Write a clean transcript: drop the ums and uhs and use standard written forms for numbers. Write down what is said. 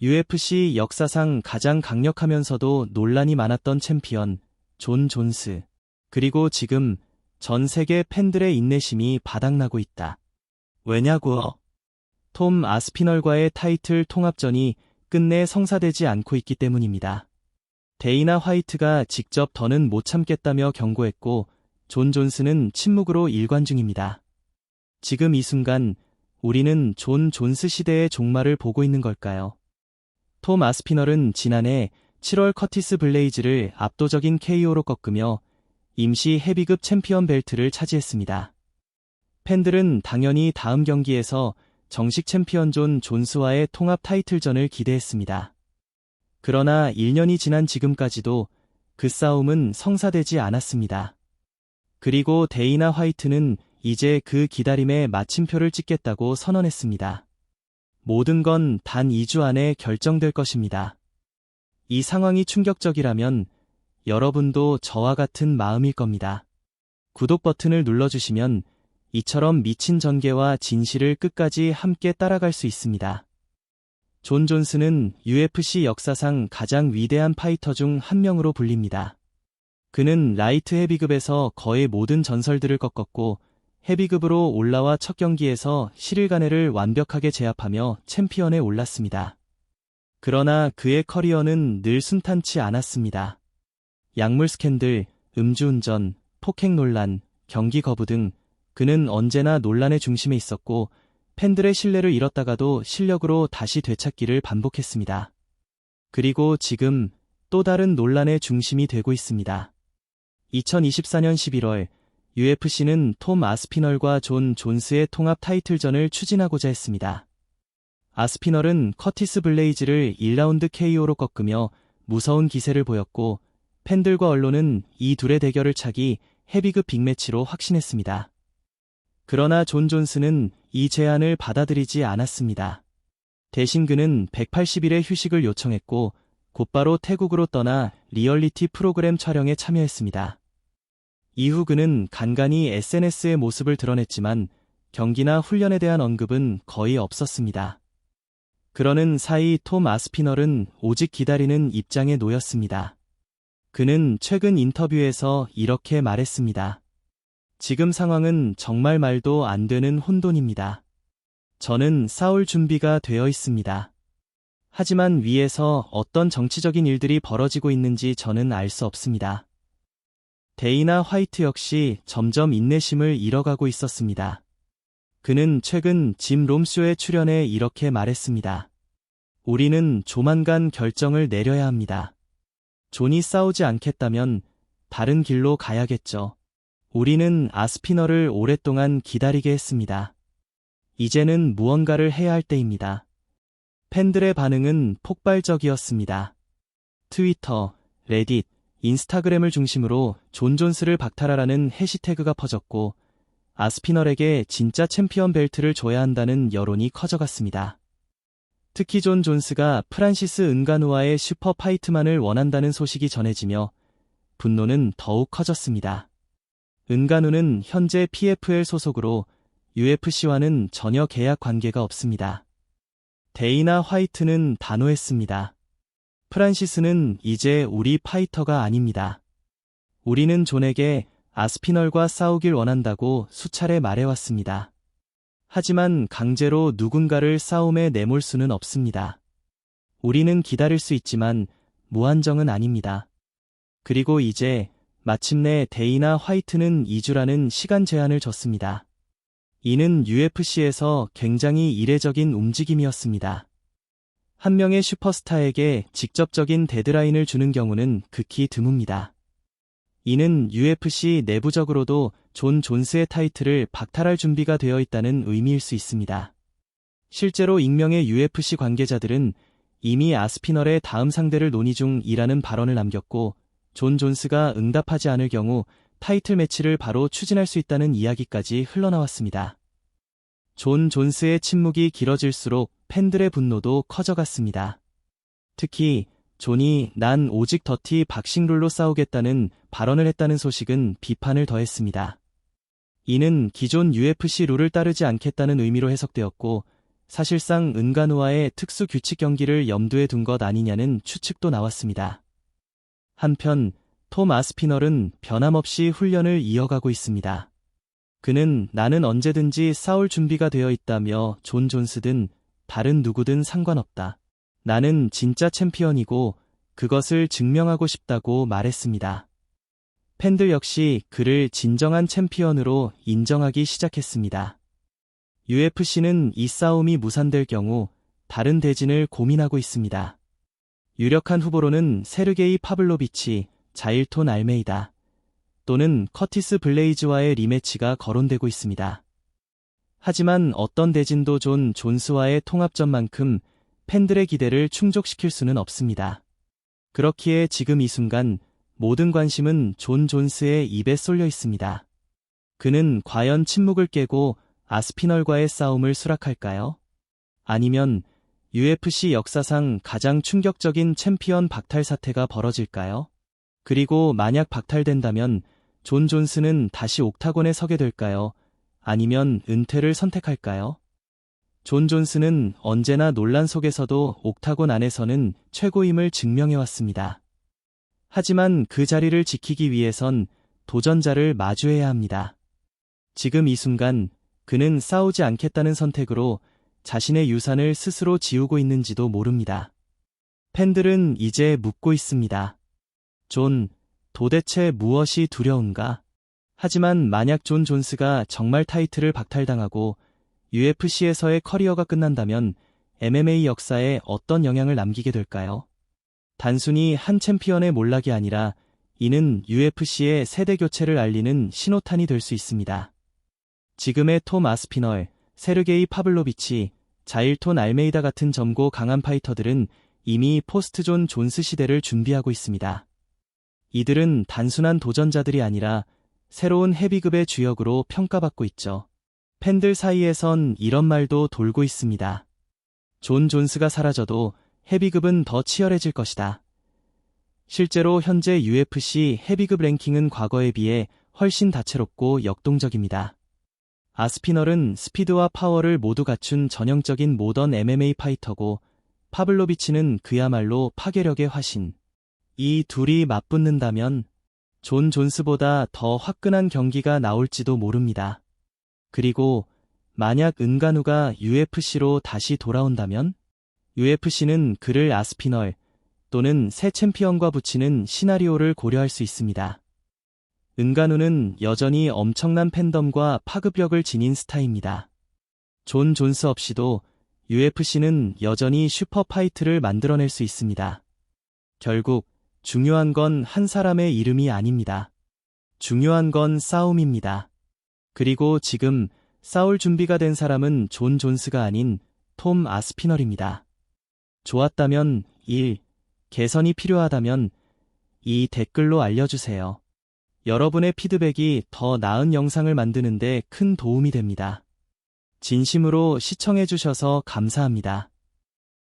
UFC 역사상 가장 강력하면서도 논란이 많았던 챔피언, 존 존스. 그리고 지금 전 세계 팬들의 인내심이 바닥나고 있다. 왜냐고? 톰 아스피널과의 타이틀 통합전이 끝내 성사되지 않고 있기 때문입니다. 데이나 화이트가 직접 더는 못 참겠다며 경고했고, 존 존스는 침묵으로 일관 중입니다. 지금 이 순간 우리는 존 존스 시대의 종말을 보고 있는 걸까요? 톰 아스피널은 지난해 7월 커티스 블레이즈를 압도적인 KO로 꺾으며 임시 헤비급 챔피언 벨트를 차지했습니다. 팬들은 당연히 다음 경기에서 정식 챔피언 존 존스와의 통합 타이틀전을 기대했습니다. 그러나 1년이 지난 지금까지도 그 싸움은 성사되지 않았습니다. 그리고 데이나 화이트는 이제 그 기다림에 마침표를 찍겠다고 선언했습니다. 모든 건 단 2주 안에 결정될 것입니다. 이 상황이 충격적이라면 여러분도 저와 같은 마음일 겁니다. 구독 버튼을 눌러주시면 이처럼 미친 전개와 진실을 끝까지 함께 따라갈 수 있습니다. 존 존스는 UFC 역사상 가장 위대한 파이터 중 한 명으로 불립니다. 그는 라이트 헤비급에서 거의 모든 전설들을 꺾었고 헤비급으로 올라와 첫 경기에서 시릴 가네를 완벽하게 제압하며 챔피언에 올랐습니다. 그러나 그의 커리어는 늘 순탄치 않았습니다. 약물 스캔들, 음주운전, 폭행 논란, 경기 거부 등 그는 언제나 논란의 중심에 있었고 팬들의 신뢰를 잃었다가도 실력으로 다시 되찾기를 반복했습니다. 그리고 지금 또 다른 논란의 중심이 되고 있습니다. 2024년 11월 UFC는 톰 아스피널과 존 존스의 통합 타이틀전을 추진하고자 했습니다. 아스피널은 커티스 블레이즈를 1라운드 KO로 꺾으며 무서운 기세를 보였고 팬들과 언론은 이 둘의 대결을 차기 헤비급 빅매치로 확신했습니다. 그러나 존 존스는 이 제안을 받아들이지 않았습니다. 대신 그는 180일의 휴식을 요청했고 곧바로 태국으로 떠나 리얼리티 프로그램 촬영에 참여했습니다. 이후 그는 간간히 SNS의 모습을 드러냈지만 경기나 훈련에 대한 언급은 거의 없었습니다. 그러는 사이 톰 아스피널은 오직 기다리는 입장에 놓였습니다. 그는 최근 인터뷰에서 이렇게 말했습니다. 지금 상황은 정말 말도 안 되는 혼돈입니다. 저는 싸울 준비가 되어 있습니다. 하지만 위에서 어떤 정치적인 일들이 벌어지고 있는지 저는 알 수 없습니다. 데이나 화이트 역시 점점 인내심을 잃어가고 있었습니다. 그는 최근 짐 롬쇼에 출연해 이렇게 말했습니다. 우리는 조만간 결정을 내려야 합니다. 존이 싸우지 않겠다면 다른 길로 가야겠죠. 우리는 아스피널을 오랫동안 기다리게 했습니다. 이제는 무언가를 해야 할 때입니다. 팬들의 반응은 폭발적이었습니다. 트위터, 레딧, 인스타그램을 중심으로 존 존스를 박탈하라는 해시태그가 퍼졌고 아스피널에게 진짜 챔피언 벨트를 줘야 한다는 여론이 커져갔습니다. 특히 존 존스가 프란시스 은가누와의 슈퍼 파이트만을 원한다는 소식이 전해지며 분노는 더욱 커졌습니다. 은가누는 현재 PFL 소속으로 UFC와는 전혀 계약 관계가 없습니다. 데이나 화이트는 단호했습니다. 프란시스는 이제 우리 파이터가 아닙니다. 우리는 존에게 아스피널과 싸우길 원한다고 수차례 말해왔습니다. 하지만 강제로 누군가를 싸움에 내몰 수는 없습니다. 우리는 기다릴 수 있지만 무한정은 아닙니다. 그리고 이제 마침내 데이나 화이트는 2주라는 시간 제한을 줬습니다. 이는 UFC에서 굉장히 이례적인 움직임이었습니다. 한 명의 슈퍼스타에게 직접적인 데드라인을 주는 경우는 극히 드뭅니다. 이는 UFC 내부적으로도 존 존스의 타이틀을 박탈할 준비가 되어 있다는 의미일 수 있습니다. 실제로 익명의 UFC 관계자들은 이미 아스피널의 다음 상대를 논의 중이라는 발언을 남겼고 존 존스가 응답하지 않을 경우 타이틀 매치를 바로 추진할 수 있다는 이야기까지 흘러나왔습니다. 존 존스의 침묵이 길어질수록 팬들의 분노도 커져갔습니다. 특히 존이 난 오직 더티 박싱룰로 싸우겠다는 발언을 했다는 소식은 비판을 더했습니다. 이는 기존 UFC 룰을 따르지 않겠다는 의미로 해석되었고 사실상 은간우와의 특수 규칙 경기를 염두에 둔 것 아니냐는 추측도 나왔습니다. 한편 톰 아스피널은 변함없이 훈련을 이어가고 있습니다. 그는 나는 언제든지 싸울 준비가 되어 있다며 존 존스든 다른 누구든 상관없다. 나는 진짜 챔피언이고 그것을 증명하고 싶다고 말했습니다. 팬들 역시 그를 진정한 챔피언으로 인정하기 시작했습니다. UFC는 이 싸움이 무산될 경우 다른 대진을 고민하고 있습니다. 유력한 후보로는 세르게이 파블로비치, 자일톤 알메이다 또는 커티스 블레이즈와의 리매치가 거론되고 있습니다. 하지만 어떤 대진도 존 존스와의 통합전만큼 팬들의 기대를 충족시킬 수는 없습니다. 그렇기에 지금 이 순간 모든 관심은 존 존스의 입에 쏠려 있습니다. 그는 과연 침묵을 깨고 아스피널과의 싸움을 수락할까요? 아니면 UFC 역사상 가장 충격적인 챔피언 박탈 사태가 벌어질까요? 그리고 만약 박탈된다면 존 존스는 다시 옥타곤에 서게 될까요? 아니면 은퇴를 선택할까요? 존 존스는 언제나 논란 속에서도 옥타곤 안에서는 최고임을 증명해왔습니다. 하지만 그 자리를 지키기 위해선 도전자를 마주해야 합니다. 지금 이 순간 그는 싸우지 않겠다는 선택으로 자신의 유산을 스스로 지우고 있는지도 모릅니다. 팬들은 이제 묻고 있습니다. 존, 도대체 무엇이 두려운가? 하지만 만약 존 존스가 정말 타이틀을 박탈당하고 UFC에서의 커리어가 끝난다면 MMA 역사에 어떤 영향을 남기게 될까요? 단순히 한 챔피언의 몰락이 아니라 이는 UFC의 세대 교체를 알리는 신호탄이 될 수 있습니다. 지금의 톰 아스피널, 세르게이 파블로비치, 자일톤 알메이다 같은 젊고 강한 파이터들은 이미 포스트 존 존스 시대를 준비하고 있습니다. 이들은 단순한 도전자들이 아니라 새로운 헤비급의 주역으로 평가받고 있죠. 팬들 사이에선 이런 말도 돌고 있습니다. 존 존스가 사라져도 헤비급은 더 치열해질 것이다. 실제로 현재 UFC 헤비급 랭킹은 과거에 비해 훨씬 다채롭고 역동적입니다. 아스피널은 스피드와 파워를 모두 갖춘 전형적인 모던 MMA 파이터고 파블로비치는 그야말로 파괴력의 화신. 이 둘이 맞붙는다면 존 존스보다 더 화끈한 경기가 나올지도 모릅니다. 그리고 만약 은간우가 UFC로 다시 돌아온다면 UFC는 그를 아스피널 또는 새 챔피언과 붙이는 시나리오를 고려할 수 있습니다. 은간우는 여전히 엄청난 팬덤과 파급력을 지닌 스타입니다. 존 존스 없이도 UFC는 여전히 슈퍼파이트를 만들어낼 수 있습니다. 결국 중요한 건 한 사람의 이름이 아닙니다. 중요한 건 싸움입니다. 그리고 지금 싸울 준비가 된 사람은 존 존스가 아닌 톰 아스피널입니다. 좋았다면 1. 개선이 필요하다면 2. 댓글로 알려주세요. 여러분의 피드백이 더 나은 영상을 만드는 데 큰 도움이 됩니다. 진심으로 시청해주셔서 감사합니다.